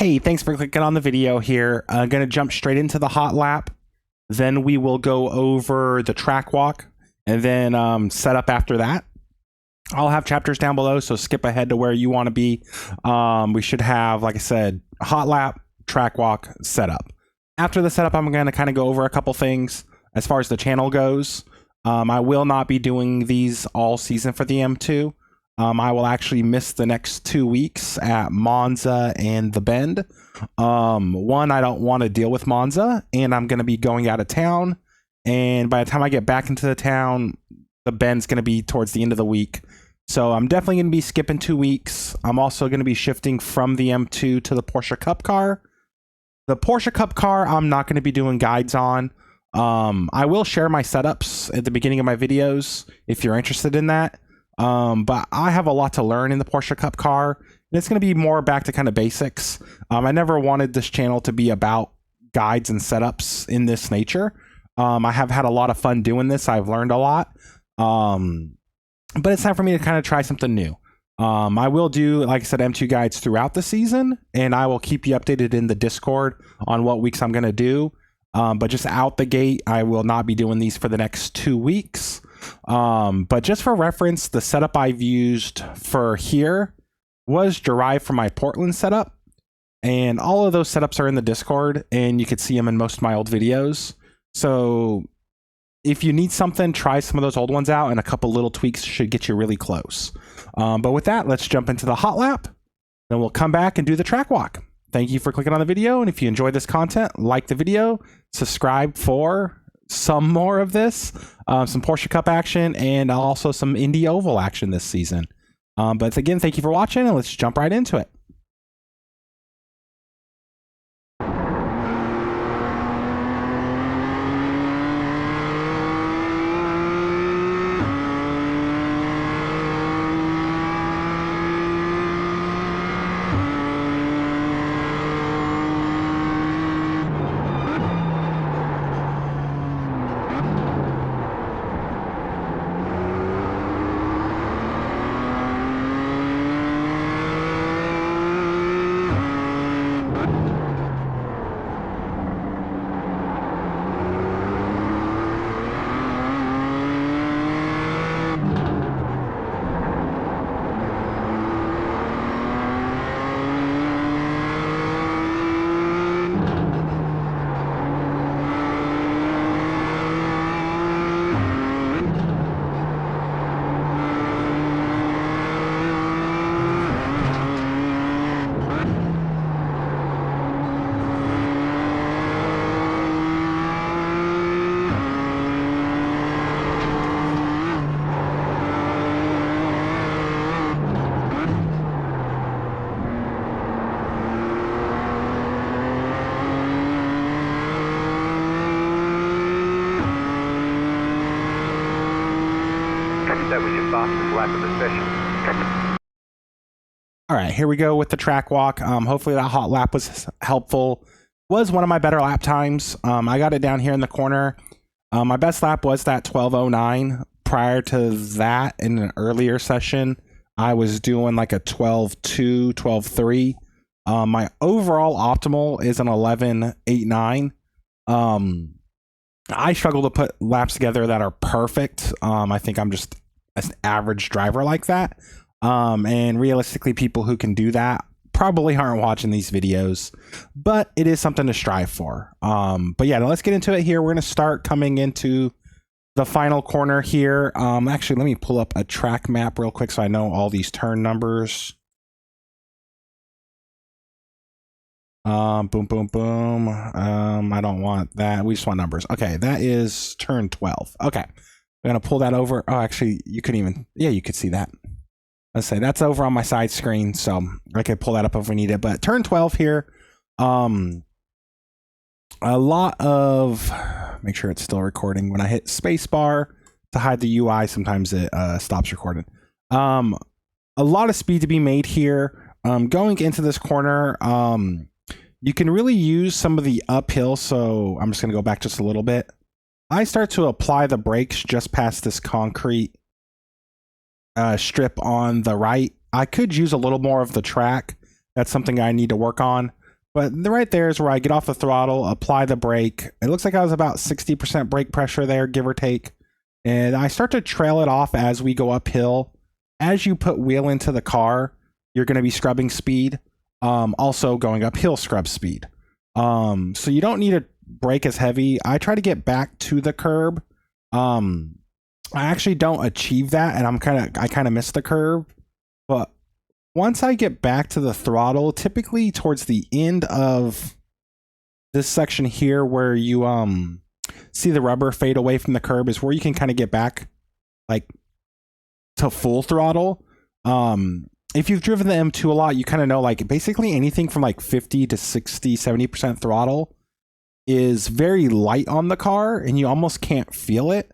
Hey, thanks for clicking on the video here. I'm going to jump straight into the hot lap. Then we will go over the track walk and then set up after that. I'll have chapters down below, so skip ahead to where you want to be. We should have, like I said, hot lap, track walk, setup. After the setup, I'm going to kind of go over a couple things as far as the channel goes. I will not be doing these all season for the M2. I will actually miss the next 2 weeks at Monza and the Bend. One, I don't want to deal with Monza, and I'm going to be going out of town. And by the time I get back into the town, the Bend's going to be towards the end of the week. So I'm definitely going to be skipping 2 weeks. I'm also going to be shifting from the M2 to the Porsche Cup car. The Porsche Cup car, I'm not going to be doing guides on. I will share my setups at the beginning of my videos if you're interested in that. But I have a lot to learn in the Porsche Cup car, and it's going to be more back to kind of basics. I never wanted this channel to be about guides and setups in this nature. I have had a lot of fun doing this. I've learned a lot. But it's time for me to kind of try something new. I will do, like I said, M2 guides throughout the season, and I will keep you updated in the Discord on what weeks I'm going to do. But just out the gate, I will not be doing these for the next 2 weeks. But just for reference, the setup I've used for here was derived from my Portland setup. And all of those setups are in the Discord, and you could see them in most of my old videos. So if you need something, try some of those old ones out, and a couple little tweaks should get you really close. But with that, let's jump into the hot lap. Then we'll come back and do the track walk. Thank you for clicking on the video. And if you enjoyed this content, like the video, subscribe for some more of this, some Porsche Cup action, and also some Indy Oval action this season. But again, thank you for watching, and let's jump right into it. That was your fastest lap of the session. All right, here we go with the track walk. Hopefully that hot lap was helpful. Was one of my better lap times. I got it down here in the corner. My best lap was that 12:09. Prior to that, in an earlier session, I was doing like a 12:2, 12:3. My overall optimal is an 11:89. I struggle to put laps together that are perfect. I think I'm just an average driver like that. And realistically, people who can do that probably aren't watching these videos, but it is something to strive for. But yeah, let's get into it here. We're going to start coming into the final corner here. Actually, let me pull up a track map real quick so I know all these turn numbers. Boom, boom, boom. I don't want that. We just want numbers. Okay, that is turn 12. Okay, we're gonna pull that over. Oh, actually, you couldn't even. Yeah, you could see that. Let's say that's over on my side screen, so I could pull that up if we need it. But turn 12 here. A lot of. Make sure it's still recording. When I hit spacebar to hide the UI, sometimes it stops recording. A lot of speed to be made here. Going into this corner. You can really use some of the uphill, so I'm just going to go back just a little bit. I start to apply the brakes just past this concrete strip on the right. I could use a little more of the track. That's something I need to work on. But right there is where I get off the throttle, apply the brake. It looks like I was about 60% brake pressure there, give or take. And I start to trail it off as we go uphill. As you put wheel into the car, you're going to be scrubbing speed. Also going uphill scrub speed. So you don't need to brake as heavy. I try to get back to the curb. I actually don't achieve that, and I kind of miss the curb. But once I get back to the throttle, typically towards the end of this section here where you see the rubber fade away from the curb is where you can kind of get back like to full throttle. If you've driven the M2 a lot, you kind of know like basically anything from like 50 to 60, 70% throttle is very light on the car and you almost can't feel it.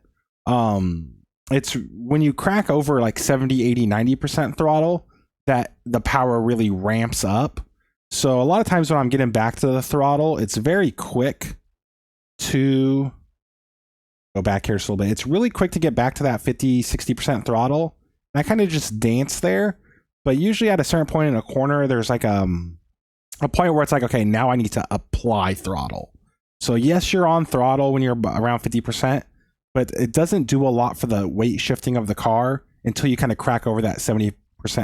It's when you crack over like 70, 80, 90% throttle that the power really ramps up. So a lot of times when I'm getting back to the throttle, it's very quick to go back here just a little bit. It's really quick to get back to that 50, 60% throttle. And I kind of just dance there. But usually at a certain point in a corner, there's like a point where it's like, okay, now I need to apply throttle. So yes, you're on throttle when you're around 50%, but it doesn't do a lot for the weight shifting of the car until you kind of crack over that 70%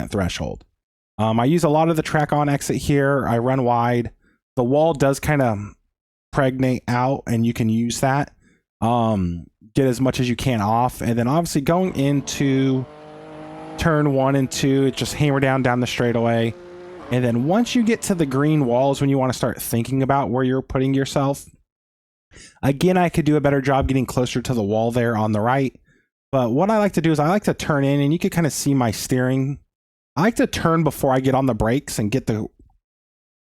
threshold. I use a lot of the track on exit here. I run wide. The wall does kind of pregnate out and you can use that. Get as much as you can off. And then obviously going into turn 1 and 2, just hammer down the straightaway. And then once you get to the green walls, when you want to start thinking about where you're putting yourself, again, I could do a better job getting closer to the wall there on the right. But what I like to do is I like to turn in, and you can kind of see my steering. I like to turn before I get on the brakes and get the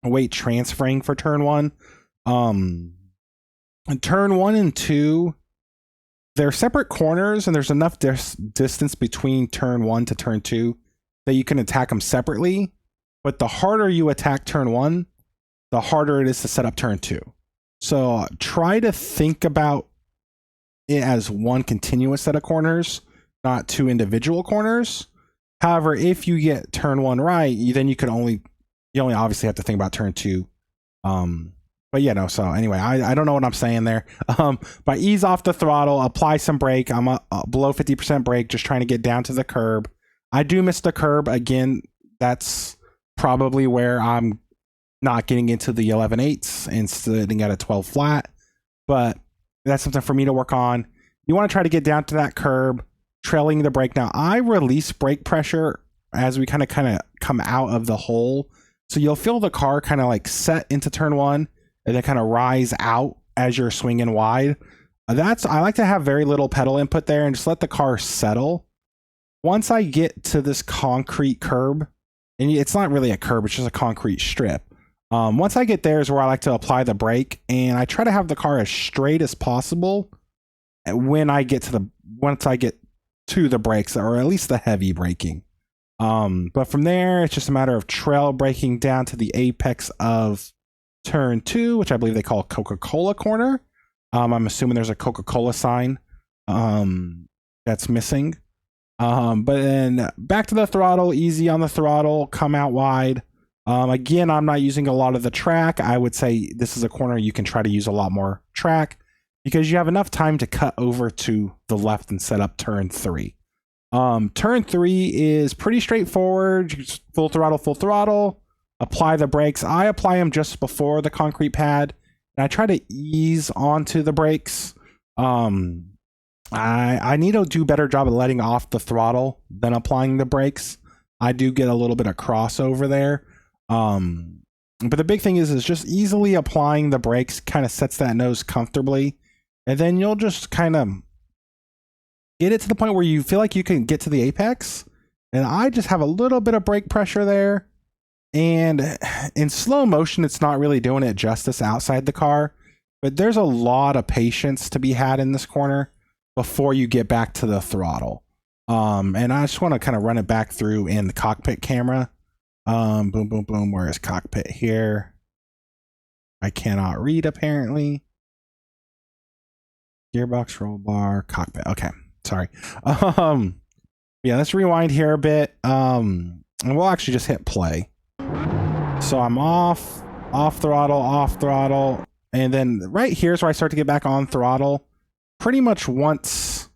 weight transferring for turn 1. And turn 1 and 2, they're separate corners, and there's enough distance between turn 1 to turn 2 that you can attack them separately. But the harder you attack turn 1, the harder it is to set up turn 2. So try to think about it as one continuous set of corners, not 2 individual corners. However, if you get turn 1 right, then you only obviously have to think about turn 2. But yeah, no. So anyway, I don't know what I'm saying there. But ease off the throttle, apply some brake. I'm below 50% brake, just trying to get down to the curb. I do miss the curb again. That's probably where I'm not getting into the 11/8 and sitting at a 12 flat. But that's something for me to work on. You want to try to get down to that curb, trailing the brake. Now I release brake pressure as we kind of come out of the hole. So you'll feel the car kind of like set into turn 1 and then kind of rise out as you're swinging wide. I like to have very little pedal input there and just let the car settle. Once I get to this concrete curb, and it's not really a curb, it's just a concrete strip. Once I get there is where I like to apply the brake, and I try to have the car as straight as possible once I get to the brakes, or at least the heavy braking. But from there, it's just a matter of trail braking down to the apex of turn 2, which I believe they call Coca-Cola corner. I'm assuming there's a Coca-Cola sign that's missing. But then back to the throttle, easy on the throttle, come out wide. Again, I'm not using a lot of the track. I would say this is a corner you can try to use a lot more track because you have enough time to cut over to the left and set up turn 3. Turn 3 is pretty straightforward. Just full throttle, apply the brakes. I apply them just before the concrete pad, and I try to ease onto the brakes. I need to do a better job of letting off the throttle than applying the brakes. I do get a little bit of crossover there. But the big thing is just easily applying the brakes kind of sets that nose comfortably. And then you'll just kind of get it to the point where you feel like you can get to the apex. And I just have a little bit of brake pressure there. And in slow motion, it's not really doing it justice outside the car. But there's a lot of patience to be had in this corner before you get back to the throttle. And I just want to kind of run it back through in the cockpit camera. Boom, boom, boom. Where is cockpit here? I cannot read apparently. Gearbox, roll bar, cockpit. Okay, sorry. Yeah, let's rewind here a bit. And we'll actually just hit play. So I'm off off throttle, and then right here is where I start to get back on throttle. Pretty much once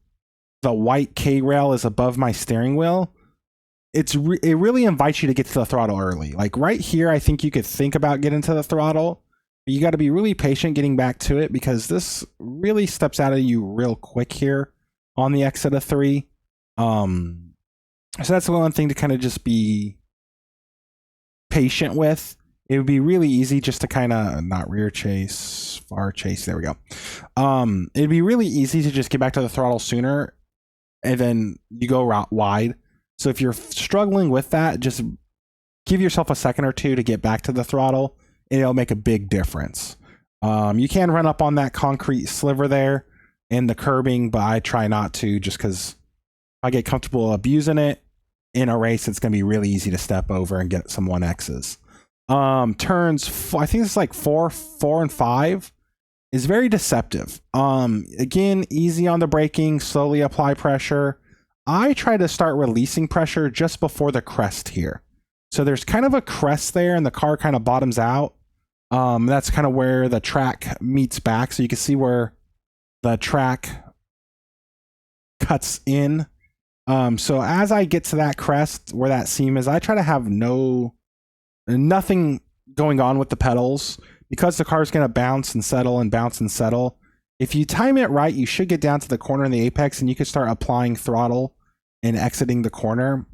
the white K-rail is above my steering wheel, it really invites you to get to the throttle early. Like right here, I think you could think about getting to the throttle, but you got to be really patient getting back to it because this really steps out of you real quick here on the exit of 3. So that's the one thing to kind of just be patient with. It would be really easy just to kind of not rear chase, far chase. There we go. It'd be really easy to just get back to the throttle sooner and then you go route wide. So if you're struggling with that, just give yourself a second or two to get back to the throttle and it'll make a big difference. You can run up on that concrete sliver there in the curbing, but I try not to just because if I get comfortable abusing it in a race, it's going to be really easy to step over and get some 1Xs. Turns, I think it's like 4 and 5 is very deceptive. Again, easy on the braking, slowly apply pressure. I try to start releasing pressure just before the crest here. So there's kind of a crest there and the car kind of bottoms out. That's kind of where the track meets back. So you can see where the track cuts in. So as I get to that crest where that seam is, I try to have nothing going on with the pedals because the car is going to bounce and settle and bounce and settle. If you time it right, you should get down to the corner in the apex and you can start applying throttle and exiting the corner.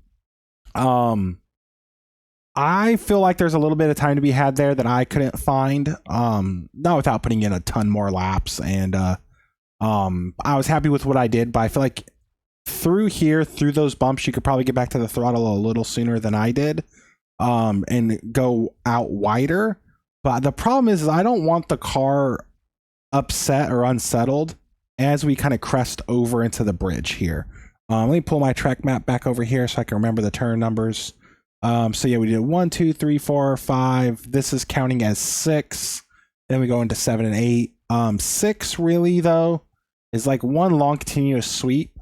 I feel like there's a little bit of time to be had there that I couldn't find, not without putting in a ton more laps. And I was happy with what I did, but I feel like through those bumps, you could probably get back to the throttle a little sooner than I did, and go out wider. But the problem is I don't want the car upset or unsettled as we kind of crest over into the bridge here. Let me pull my track map back over here so I can remember the turn numbers. So yeah, we did 1, 2, 3, 4, 5. This is counting as 6. Then we go into 7 and 8. 6 really though is like one long continuous sweep.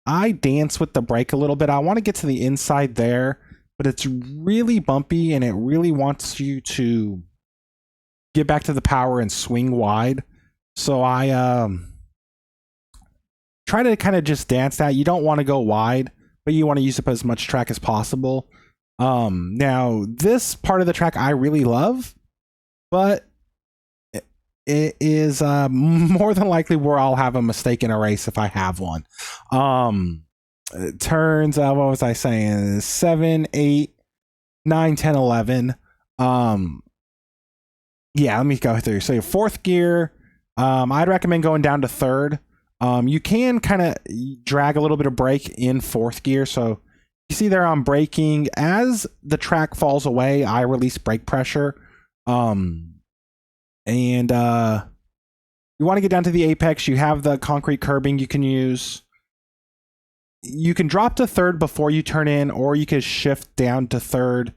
I dance with the brake a little bit. I want to get to the inside there, but it's really bumpy and it really wants you to get back to the power and swing wide. So I try to kind of just dance that. You don't want to go wide, but you want to use up as much track as possible. Now this part of the track I really love, but it is more than likely where I'll have a mistake in a race if I have one. Turns, what was I saying? 7, 8, 9, 10, 11. Yeah, let me go through. So 4th gear, I'd recommend going down to 3rd. You can kind of drag a little bit of brake in 4th gear. So you see there I'm braking. As the track falls away, I release brake pressure. And you want to get down to the apex. You have the concrete curbing you can use. You can drop to 3rd before you turn in, or you could shift down to 3rd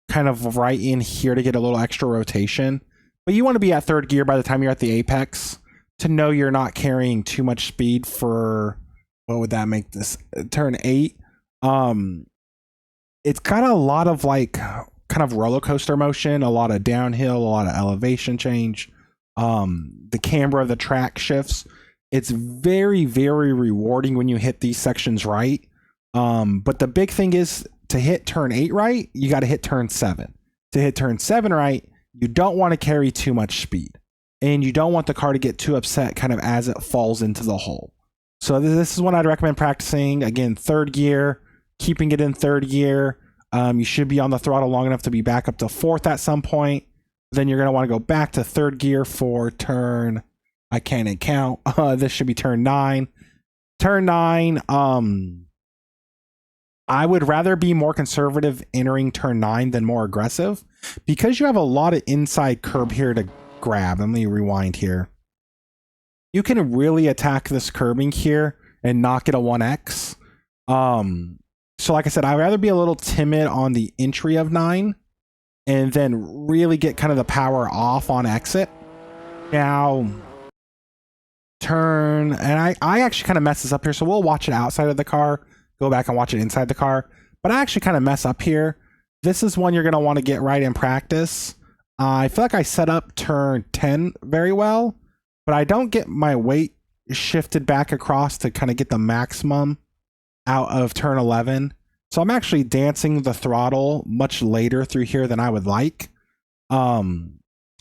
kind of right in here to get a little extra rotation. But you want to be at 3rd gear by the time you're at the apex to know you're not carrying too much speed for, what would that make this, turn 8. It's got a lot of like kind of roller coaster motion, a lot of downhill, a lot of elevation change. The camber of the track shifts. It's very, very rewarding when you hit these sections right. But the big thing is to hit turn 8 right, you got to hit turn 7. To hit turn 7 right, you don't want to carry too much speed. And you don't want the car to get too upset kind of as it falls into the hole. So this is what I'd recommend practicing. Again, 3rd gear, keeping it in 3rd gear. You should be on the throttle long enough to be back up to 4th at some point. Then you're going to want to go back to 3rd gear for turn, I can't even count. This should be turn 9. Turn 9, I would rather be more conservative entering turn 9 than more aggressive because you have a lot of inside curb here to grab. Let me rewind here. You can really attack this curbing here and knock it a 1X. So like I said, I'd rather be a little timid on the entry of 9 and then really get kind of the power off on exit. Now, turn, and I actually kind of mess this up here, so we'll watch it outside of the car, go back and watch it inside the car. But I actually kind of mess up here. This is one you're going to want to get right in practice. I feel like I set up turn 10 very well, but I don't get my weight shifted back across to kind of get the maximum out of turn 11. So I'm actually dancing the throttle much later through here than I would like.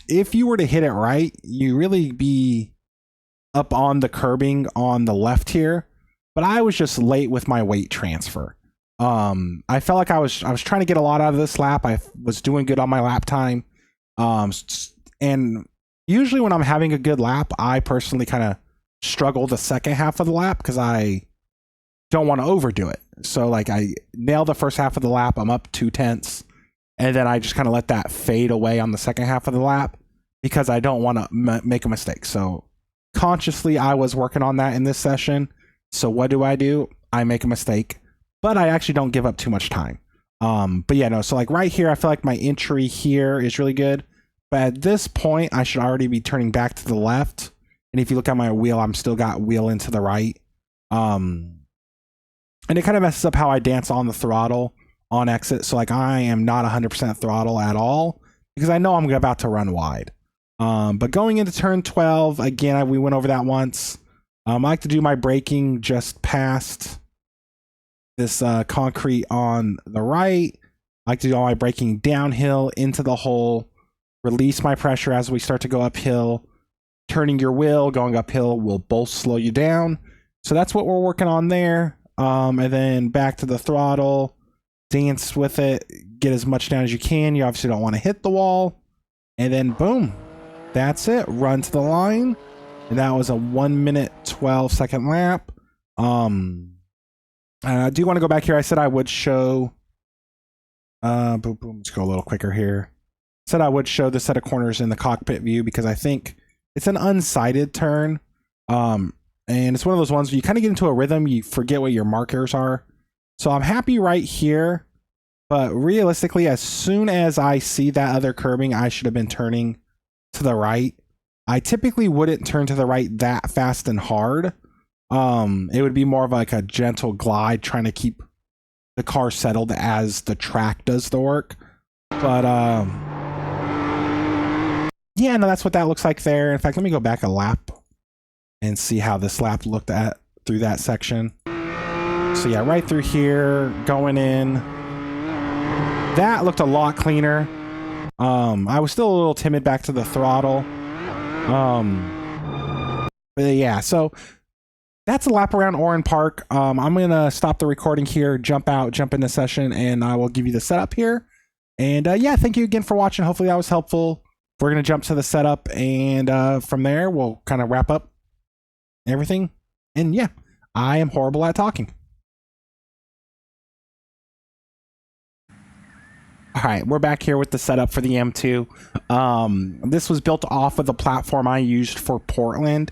If you were to hit it right, you really be up on the curbing on the left here, but I was just late with my weight transfer. I felt like I was trying to get a lot out of this lap. I was doing good on my lap time. And usually when I'm having a good lap, I personally kind of struggle the second half of the lap because I don't want to overdo it. So like I nail the first half of the lap, I'm up 2/10, and then I just kind of let that fade away on the second half of the lap because I don't want to make a mistake. So consciously I was working on that in this session. So what do? I make a mistake, but I actually don't give up too much time. But yeah, no, so like right here, I feel like my entry here is really good. But at this point, I should already be turning back to the left. And if you look at my wheel, I'm still got wheel into the right. And it kind of messes up how I dance on the throttle on exit. So like I am not 100% throttle at all because I know I'm about to run wide. But going into turn 12, again, we went over that once. I like to do my braking just past this concrete on the right. I like to do all my braking downhill into the hole, release my pressure as we start to go uphill. Turning your wheel, going uphill will both slow you down. So that's what we're working on there. And then back to the throttle, dance with it, get as much down as you can. You obviously don't want to hit the wall. And then boom, that's it. Run to the line. And that was a 1 minute, 12 second lap. I do want to go back here. I said I would show, boom, boom, let's go a little quicker here. Said I would show the set of corners in the cockpit view because I think it's an unsighted turn. And it's one of those ones where you kind of get into a rhythm, you forget what your markers are. So I'm happy right here, but realistically, as soon as I see that other curbing, I should have been turning to the right. I typically wouldn't turn to the right that fast and hard. It would be more of like a gentle glide, trying to keep the car settled as the track does the work. But yeah, no, that's what that looks like there. In fact, let me go back a lap and see how this lap looked at through that section. So yeah, right through here, going in. That looked a lot cleaner. I was still a little timid back to the throttle. But yeah, so that's a lap around Oran Park. I'm gonna stop the recording here, jump out, jump into session, and I will give you the setup here. And yeah, thank you again for watching. Hopefully that was helpful. We're gonna jump to the setup, and from there we'll kind of wrap up everything. And yeah, I am horrible at talking. All right, we're back here with the setup for the M2. This was built off of the platform I used for Portland.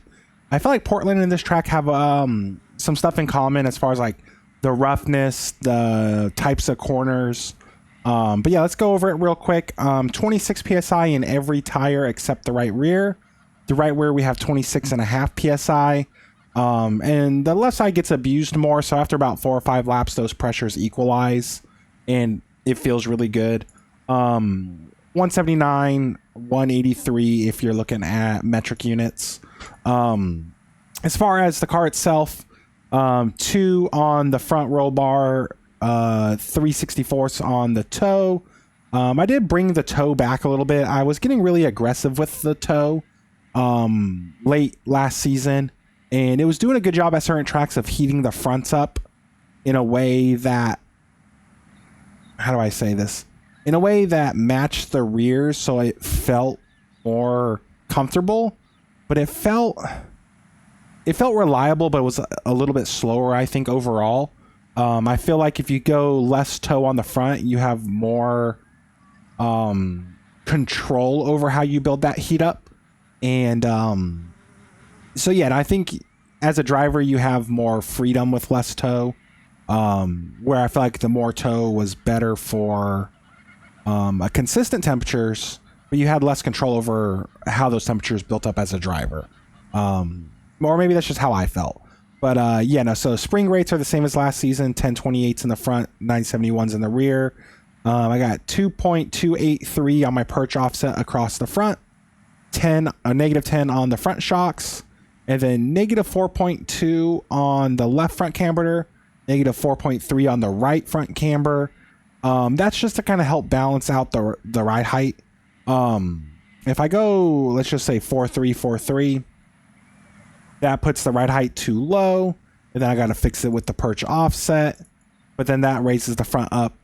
I feel like Portland and this track have some stuff in common as far as like the roughness, the types of corners. But yeah, let's go over it real quick. 26 PSI in every tire except the right rear. The right rear we have 26.5 PSI. And the left side gets abused more, so after about 4 or 5 laps, those pressures equalize, and it feels really good. 179, 183 if you're looking at metric units. As far as the car itself, 2 on the front roll bar, 3/64 on the toe. I did bring the toe back a little bit. I was getting really aggressive with the toe late last season, and it was doing a good job at certain tracks of heating the fronts up in a way that, how do I say this? In a way that matched the rears, so it felt more comfortable, but it felt reliable, but it was a little bit slower, I think, overall. I feel like if you go less toe on the front, you have more control over how you build that heat up. And so yeah, and I think as a driver, you have more freedom with less toe. Where I feel like the more toe was better for a consistent temperatures, but you had less control over how those temperatures built up as a driver. Or maybe that's just how I felt. But yeah, no, so spring rates are the same as last season, 1028s in the front, 971s in the rear. I got 2.283 on my perch offset across the front, negative 10 on the front shocks, and then negative 4.2 on the left front camber, negative 4.3 on the right front camber. That's just to kind of help balance out the ride height. If I go, let's just say 4.3, that puts the ride height too low, and then I got to fix it with the perch offset, but then that raises the front up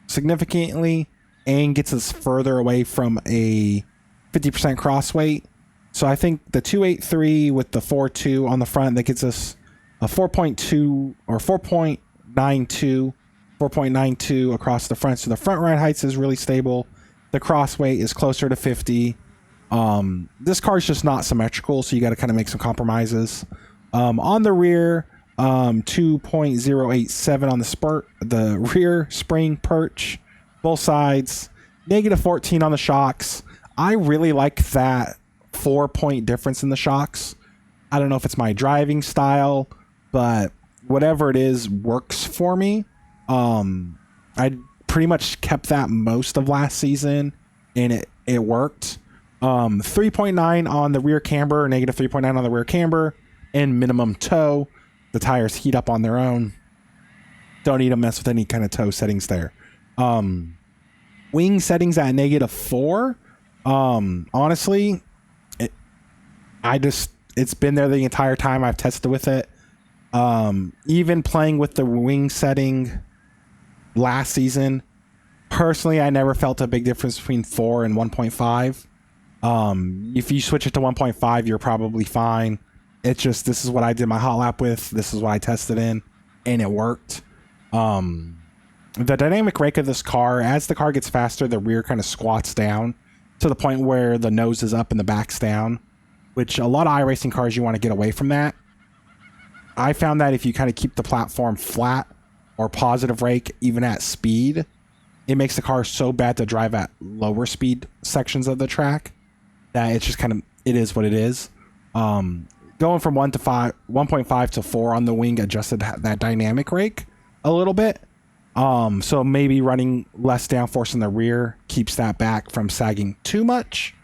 significantly and gets us further away from a 50% cross weight. So I think the 283 with the 4.2 on the front, that gets us a 4.2 or 4.92 across the front. So the front ride heights is really stable. The cross weight is closer to 50. This car is just not symmetrical, so you got to kind of make some compromises. On the rear, 2.087 on the rear spring perch, both sides, negative 14 on the shocks. I really like that 4-point difference in the shocks. I don't know if it's my driving style, but whatever it is works for me. I pretty much kept that most of last season, and it worked. 3.9 on the rear camber, negative 3.9 on the rear camber, and minimum toe. The tires heat up on their own. Don't need to mess with any kind of toe settings there. Wing settings at negative 4. Honestly, it's been there the entire time I've tested with it. Even playing with the wing setting last season, personally, I never felt a big difference between 4 and 1.5. If you switch it to 1.5, you're probably fine. It's just, this is what I did my hot lap with. This is what I tested in, and it worked. The dynamic rake of this car, as the car gets faster, the rear kind of squats down to the point where the nose is up and the back's down, which a lot of iRacing cars, you want to get away from that. I found that if you kind of keep the platform flat or positive rake, even at speed, it makes the car so bad to drive at lower speed sections of the track that it's just kind of, it is what it is. Going from 1.5 to 4 on the wing adjusted that dynamic rake a little bit. So maybe running less downforce in the rear keeps that back from sagging too much.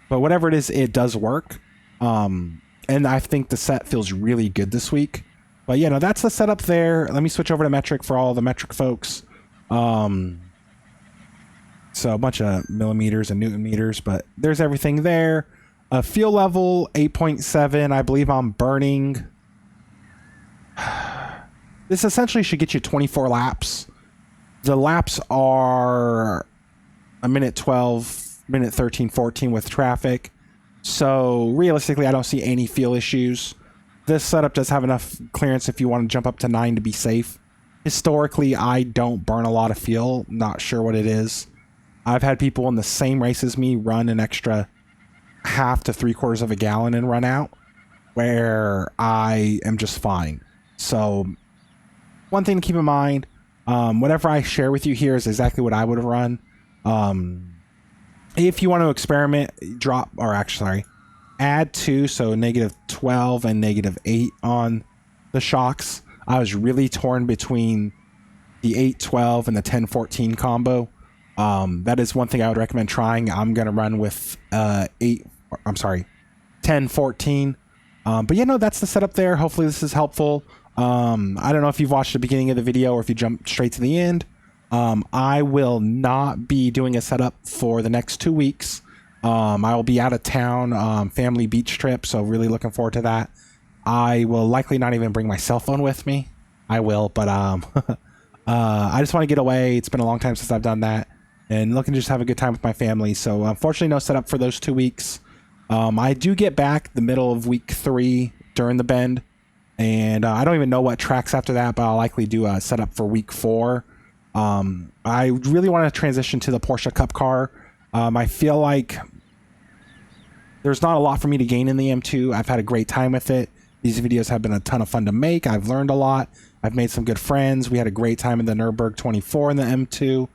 But whatever it is, it does work. And I think the set feels really good this week. But yeah, no, that's the setup there. Let me switch over to metric for all the metric folks. So a bunch of millimeters and newton meters, but there's everything there. Fuel level 8.7. I believe I'm burning. This essentially should get you 24 laps. The laps are a minute 12, minute 13, 14 with traffic. So realistically, I don't see any fuel issues. This setup does have enough clearance if you want to jump up to 9 to be safe. Historically, I don't burn a lot of fuel. Not sure what it is. I've had people in the same race as me run an extra half to 3/4 of a gallon and run out, where I am just fine. So one thing to keep in mind, whatever I share with you here is exactly what I would have run. If you want to experiment, add 2, so negative 12 and negative 8 on the shocks. I was really torn between the 8-12 and the 10-14 combo. That is one thing I would recommend trying. I'm going to run with 10-14. But yeah, no, that's the setup there. Hopefully this is helpful. I don't know if you've watched the beginning of the video or if you jumped straight to the end. I will not be doing a setup for the next 2 weeks. I will be out of town, family beach trip, so really looking forward to that. I will likely not even bring my cell phone with me. I will, but I just want to get away. It's been a long time since I've done that, and looking to just have a good time with my family. So unfortunately, no setup for those 2 weeks. I do get back the middle of week 3 during the bend, and I don't even know what tracks after that, but I'll likely do a setup for week 4. I really want to transition to the Porsche Cup car. I feel like there's not a lot for me to gain in the M2. I've had a great time with it. These videos have been a ton of fun to make. I've learned a lot. I've made some good friends. We had a great time in the Nürburgring 24 in the M2.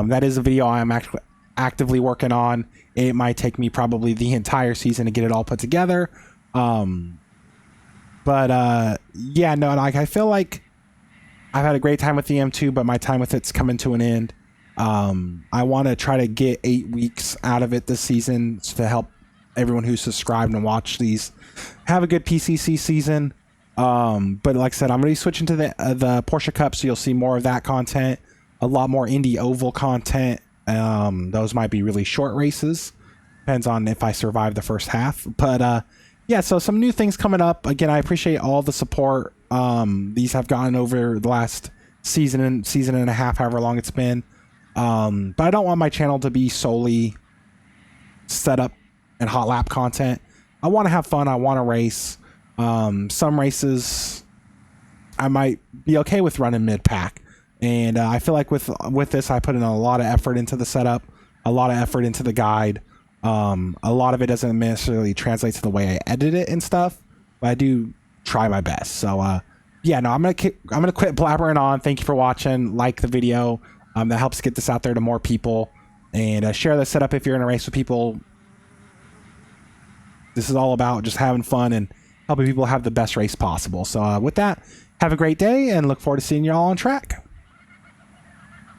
That is a video I'm actually actively working on. It might take me probably the entire season to get it all put together. Yeah, no, like I feel like I've had a great time with the M2, but my time with it's coming to an end. I want to try to get 8 weeks out of it this season to help everyone who's subscribed and watched these have a good PCC season. But like I said, I'm going to be switching to the Porsche Cup, so you'll see more of that content, a lot more Indy Oval content. Those might be really short races. Depends on if I survive the first half. But yeah, so some new things coming up. Again, I appreciate all the support these have gotten over the last season and a half, however long it's been. But I don't want my channel to be solely setup and hot lap content. I want to have fun. I want to race. Some races I might be okay with running mid-pack. And I feel like with this, I put in a lot of effort into the setup, a lot of effort into the guide. A lot of it doesn't necessarily translate to the way I edit it and stuff, but I do try my best. So yeah, no, I'm gonna quit blabbering on. Thank you for watching. Like the video. That helps get this out there to more people, and share the setup if you're in a race with people. This is all about just having fun and helping people have the best race possible. So with that, have a great day and look forward to seeing you all on track.